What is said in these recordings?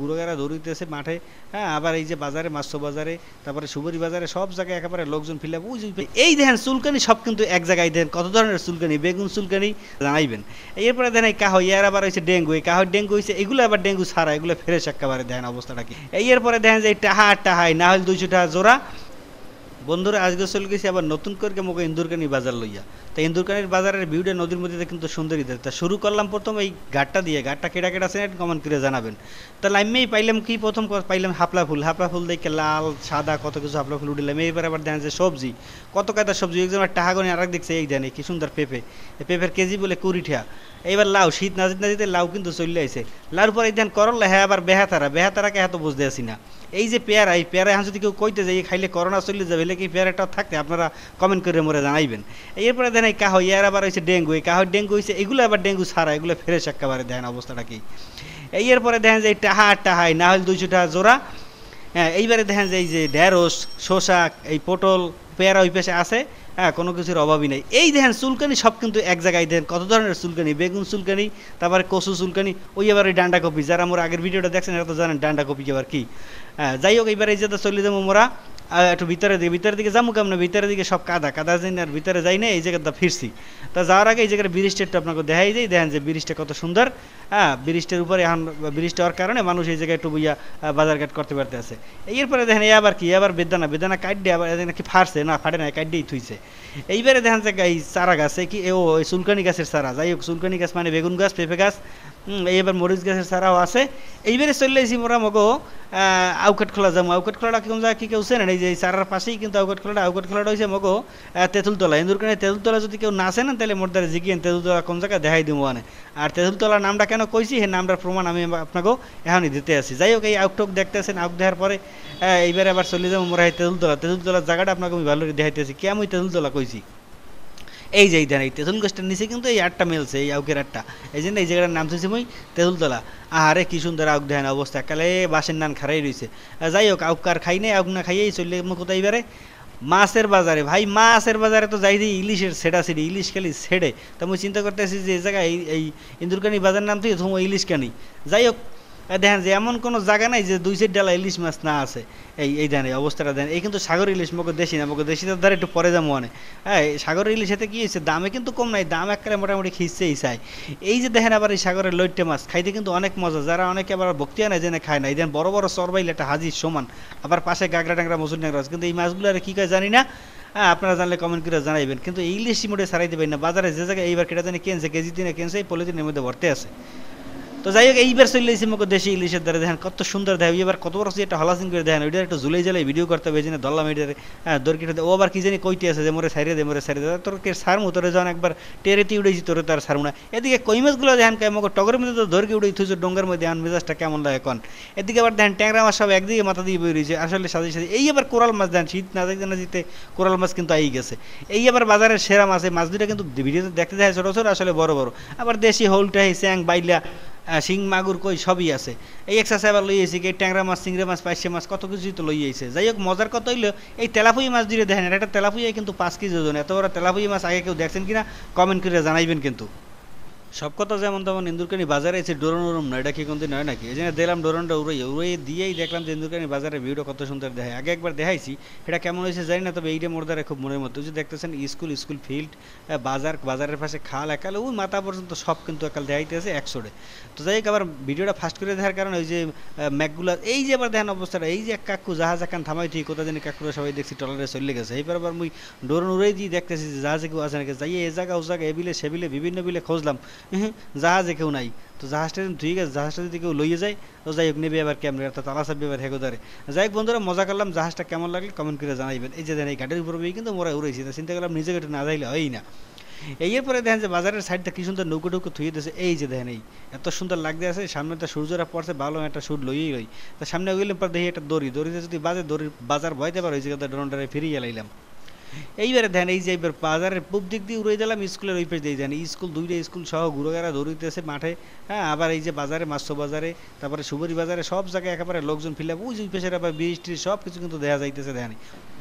গুড়োগাড়া দৌড়িতেছে মাঠে। হ্যাঁ, আবার এই যে বাজারে, মাছ্য বাজারে, তারপরে সুবরি বাজারে, সব জায়গায় একেবারে লোকজন ফিল আপ। এই দেখেন চুলকানি সব কিন্তু এক জায়গায়। দেন কত ধরনের চুলকানি, বেগুন চুলকানি জানাইবেন। এরপরে দেখেন এই কাহই, এর আবার হয়েছে ডেঙ্গু, এই কাহর ডেঙ্গু হয়েছে, এগুলো আবার ডেঙ্গু ছাড়া, এগুলো ফ্রেশ একেবারে। দেখেন অবস্থাটা কি। এরপরে দেখেন যে এই টাহা আর টাহাই না হলে 200 টাকা জোড়া। বন্ধুরা আজকে চলে গেছি আবার নতুন করে মোকে ইন্দুরকানি বাজার লইয়া। তো ইন্দুরকানির বাজারের ভিউটা নদীর মধ্যে কিন্তু সুন্দরী দেখতে। শুরু করলাম প্রথম এই ঘাটটা দিয়ে। ঘাটটা কেটা কেটা আছে কমেন্ট করে জানাবেন। তো লাইমেই পাইলাম কি, প্রথম পাইলাম হাপলা ফুল। হাপলা ফুল দেখে লাল সাদা কত কিছু হাপলা ফুল উঠিলাম। এইবার আবার দেখেন যে সবজি, কত কায়দার সবজি। একজন টাহাগনি আর এক দেখছে, এই জানে কি সুন্দর পেঁপে। এই পেঁপের কেজি বলে 20 টাকা। এইবার লাউ, শীত না যেতে না যেতে লাউ কিন্তু চলে আইছে। লাউর পরে দেন করলা, হ্যাঁ আবার বেহাতারা। বেহাতারাকে এত বুঝতে আসি না। এই যে পেয়ারা, এই পেয়ারা এখন যদি কেউ কইতে যায় খাইলে করোনা চলে যাবে, এলে কি পেয়ারাটা থাকতে আপনারা কমেন্ট করে মোরে জানাইবেন। এরপরে দেখেন এই কাহই, এর আবার হয়েছে ডেঙ্গু, এই কাহর ডেঙ্গু হয়েছে, এগুলো আবার ডেঙ্গু ছাড়া, এগুলো ফ্রেশ একেবারে। দেখেন অবস্থাটা কি। এরপরে দেখেন যে এই টাহা আর টাহাই না হলে 200 টাকা জোড়া। হ্যাঁ, এইবারে দেখেন যে এই যে ঢেঁড়স, শসা, এই পটল, পেয়ারা ওই পাশে আছে। হ্যাঁ, কোনো কিছুর অভাবই নেই। এই দেখেন চুলকানি সব কিন্তু এক জায়গায়। দেন কত ধরনের চুলকানি, বেগুন চুলকানি, তারপরে কচু চুলকানি, ওই আবার ওই ডান্ডা কপি। যারা আমার আগের ভিডিওটা দেখছেন এরা তো জানেন ডান্ডা কপি আবার কি। হ্যাঁ, যাই হোক, এইবার এই যে চলে যাবো মোরা একটু ভিতরের দিকে যাবো। কেমন ভিতরের দিকে সব কাদা কাদা যাই না, আর ভিতরে যাই না। এই জায়গাটা ফিরছি। তা যাওয়ার আগে এই জায়গার ব্রিজটা একটু আপনাকে দেখাই যাই। দেখেন যে ব্রিজটা কত সুন্দর। হ্যাঁ, ব্রিজটার উপরে এখন ব্রিজটা হওয়ার কারণে মানুষ এই জায়গায় একটু বইয়া বাজারঘাট করতে পারতে আছে। এরপরে দেখেন এ আবার কি, আবার বেদানা, বেদানা কাটডে আবার নাকি ফাটছে না, ফাটে না, কাটডেই থুইছে। এইবারে দেখেন যে এই চারা গাছ কি, ও ওই চুলকানি গাছের চারা। যাই হোক, চুলকানি গাছ মানে বেগুন গাছ, পেঁপে গাছ, এইবার মরিচ গাছের চারাও আছে। এইবারে চলে আসি মোরা মগো আউকাট খোলা যাবো। আউকাট খোলাটা কেমন জায়গা কি কেউ চেনেন? এই যে এই চারার পাশেই কিন্তু আউকাট খোলাটা। আউকাট খোলাটা হয়েছে মগো তেঁতুলতলা। ইন্দুরকানি তেঁতুলতলা যদি কেউ না চেনেন তাহলে মোর দ্বারা জিগিয়েন তেঁতুলতলা কোন জায়গায় দেখাই দিব মানে। আর তেঁতুলতলার নামটা কেন কইছি, সেই নামটার প্রমাণ আমি আপনাকেও এখনই দিতে আসি। যাই হোক, এই আউকটক দেখতেছেন। আউক দেখার পরে এইবারে আবার চলে যাবো মোরা এই তেঁতুলতলা। তেঁতুলতলার জায়গাটা আপনাকে আমি ভালো করে দেখাইতেছি। কে আমি তেঁতুলতলা কইছি, এই যে এই দেন এই তেঁতুল গাছটার নিচে কিন্তু এই আটটা মেলছে, এই আউকের আটটা। এই জন্য এই জায়গাটার নাম শুনছি মই তেঁতুলতলা। আরে কি সুন্দর আউক দেন অবস্থা, কালে বাসের নান খারাই রয়েছে। যাই হোক, আউক আর খাই নাই, আউক না খাইয়েই চললে কোথায় এবারে মাছের বাজারে। ভাই মাছের বাজারে তো যাই দিই ইলিশের সেটা সেটি, ইলিশ খালি ছেড়ে। তা আমি চিন্তা করতেছি যে এই জায়গায় এই ইন্দুরকানি বাজার নাম তুই তোমার ইলিশ কানি। যাই হোক, দেখেন যে এমন কোনো জায়গা নাই যে 2 সেট ডালা ইলিশ মাছ না আছে। এই দেন এই অবস্থাটা দেন। এই কিন্তু সাগর ইলিশ, মগে দেশি না, মগে দেশিটার দ্বারা একটু পরে যাবো মানে। হ্যাঁ, সাগর ইলিশেতে কি হয়েছে, দামে কিন্তু কম নাই, দাম একবারে মোটামুটি খিঁচছেই চাই। এই যে দেখেন আবার এই সাগরের লইট্টে মাছ খাইতে কিন্তু অনেক মজা। যারা অনেকে আবার ভক্তিয়া নাই জেনে খায় না, এই দেন বড় বড় চরবাইলে একটা হাজির সমান, আবার পাশে গাগরা টাংরা মসুর ট্যাংরা আছে। কিন্তু এই মাছগুলো আর কি কয় জানি না। হ্যাঁ, আপনারা জানলে কমেন্ট করে জানাইবেন। কিন্তু এই ইলিশ মোটে ছাড়াইতে পারি না। বাজারে যে জায়গায় এইবার কেটা জানি কেনছে, কেজি দিনে কেনছে, এই পলিথিনের মধ্যে ভরতে আছে। তো যাই হোক, এইবার চলে এসেছি মুখ দেশি ইলিশের দ্বারা। দেখেন কত সুন্দর দেখেন। এবার কত বড় একটা হলাসিং করে দেখেন। ওইটা একটু জুলাই জ্বালাই ভিডিও করতে হবে, এই জন্য ধরলাম এটারে। হ্যাঁ, দরকিটা ও আবার কি জানি কইতে আছে যে মোরে সাইরে দে, মোরে সাইরে দে। তোর কে সারমু, তোরে যখন একবার টেরেতে উড়েছি তোরে তার সারমু না। এদিকে কই মাছগুলো দেখেন কে মগ টগরের মধ্যে তো ধরকে উড়ে থুইছে ডোঙ্গার মধ্যে। এখন মেজাজটা কেমন লাগে এখন। এদিকে আবার দেখেন ট্যাংরা মাছ সব একদিকে মাথা দিয়ে বই রয়েছে আসলে সাজি সাজি। এই আবার কোরাল মাছ দেখেন, শীত না যাইতে না যেতে কোরাল মাছ কিন্তু আই গেছে। এই আবার বাজারের সেরা মাছ। এই মাছ দুটা কিন্তু ভিডিওতে দেখতে যায় ছোটো ছোটো, আসলে বড় বড়। আবার দেশি হৌলটাই, চ্যাং, বাইলা, শিং, মাগুর কই সবই আছে। এই এক্সারসাইজ আবার লই আইছি, এই ট্যাংরা মাছ, চিংড়ি মাছ, পাইসে মাছ, কত কিছুই তো লই আইছে। যাই হোক, মজার কথা হইলো এই তেলাপুই মাছ দিয়ে দেখেন, এটা তেলাপুই কিন্তু 5 কেজি ওজন। এত বড় তেলাপুই মাছ আগে কেউ দেখছেন কিনা কমেন্ট করে জানাইবেন কিন্তু। সব কথা যেমন তেমন ইন্দুরকানি বাজারে এসে ডোরন উরম না, এটা কি কোনদিন হয় নাকি? এই জন্য দিলাম ডোরনটা উড়াই দিয়েই দেখলাম যে ইন্দুরকানি বাজারের ভিউটা কত সুন্দর দেখায়। আগে একবার দেখাইছি, এটা কেমন হয়েছে জানি না, তবে এইটা মোর দ্বারা খুব মনের মতো। যে দেখতেছেন স্কুল ফিল্ড, বাজারের পাশে খাল, একালে ওই মাথা পর্যন্ত সব কিন্তু একাল দেখাইতে আছে 100-এ। তো যাই হোক, আবার ভিডিওটা ফাস্ট করে দেখার কারণে ওই যে ম্যাকগুলা, এই যে আবার দেখেন অবস্থাটা, এই যে এক কাকু জাহাজ এখান থামাই ঠিক কোথা জানি কাকুরা সবাই দেখছি টলারে চলে গেছে। এইবার আবার মুই ডোরন উড়াই দিয়ে দেখতেছি যে জাহাজে কেউ আছে নাকি। যাই এ জায়গা ও জায়গা, এ বিলে সে বিলে বিভিন্ন বিলে খুঁজলাম, জাহাজে কেউ নাই। তো জাহাজটা ঠিক আছে, জাহাজটা যদি কেউ লইয়ে যায় তো যাই হোক, নেবে আবার ক্যামেরা তো তালা চাপবে এবার হেগোদারে। যাই হোক বন্ধুরা, মজা করলাম। জাহাজটা কেমন লাগলে কমেন্ট করে জানাইবেন। এই যে দেখেন এই ঘাটের উপর কিন্তু মোরা উড়াইছি, চিন্তা করলাম নিজে একটু না যাইলে হয় না। এরপরে দেখেন যে বাজারের সাইডটা কি সুন্দর নৌকো টৌকো থুয়ে দিয়েছে। এই যে দেখেন এই এত সুন্দর লাগতে আছে। সামনে একটা সূর্যরা পড়ছে, ভালো একটা শুট লইয়েই রই। তো সামনে গেলে পর দেখি একটা দড়িতে যদি বাজে, দড়ির বাজার ভয়তে পারো, ওই জায়গাতে ড্রোনটারে ফিরিয়ে লাইলাম। এইবারে ধ্যান এই যে এবার বাজারের পূব দিক দিয়ে উড়ে দিলাম, স্কুলের ওই পাশ দিয়ে যান, স্কুল দুইটা স্কুল সহ ঘুরে দৌড়িতেছে মাঠে। হ্যাঁ, আবার এই যে বাজারে মাছ বাজারে, তারপরে সুবরি বাজারে সব জায়গায় একেবারে লোকজন ফিল আপ, ওই পাশের আবার ব্রিজ ট্রিজ সব কিছু কিন্তু দেখা যাইতেছে ধ্যান।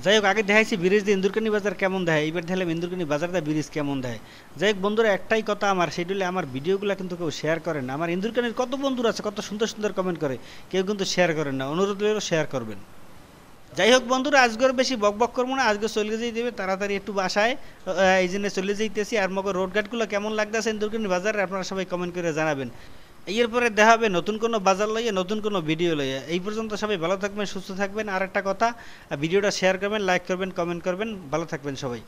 যাই হোক, আগে দেখাইছি ব্রিজ দিয়ে ইন্দুরকানি বাজার কেমন দেয়, এইবার দেখলাম ইন্দুরকানি বাজার দিয়ে ব্রিজ কেমন দেয়। যাই হোক বন্ধুরা, একটাই কথা আমার, সেটা হলে আমার ভিডিওগুলো কিন্তু কেউ শেয়ার করেন না। আমার ইন্দুরকানির কত বন্ধুরা আছে, কত সুন্দর সুন্দর কমেন্ট করে, কেউ কিন্তু শেয়ার করেন না। অনুরোধ রইল শেয়ার করবেন। যাই হোক বন্ধুরা, আজকের বেশি বক বক করবো না, আজকে চলে যেতে দেবে তাড়াতাড়ি একটু বাসায়, এই জন্য চলে যেতেছি। আর মগর রোডঘাটগুলো কেমন লাগতেছে ইন্দুরকানি বাজারে আপনারা সবাই কমেন্ট করে জানাবেন। এরপরে দেখা হবে নতুন কোনো বাজার লইয়ে, নতুন কোনো ভিডিও লইয়ে। এই পর্যন্ত সবাই ভালো থাকবেন, সুস্থ থাকবেন। আর একটা কথা, ভিডিওটা শেয়ার করবেন, লাইক করবেন, কমেন্ট করবেন। ভালো থাকবেন সবাই।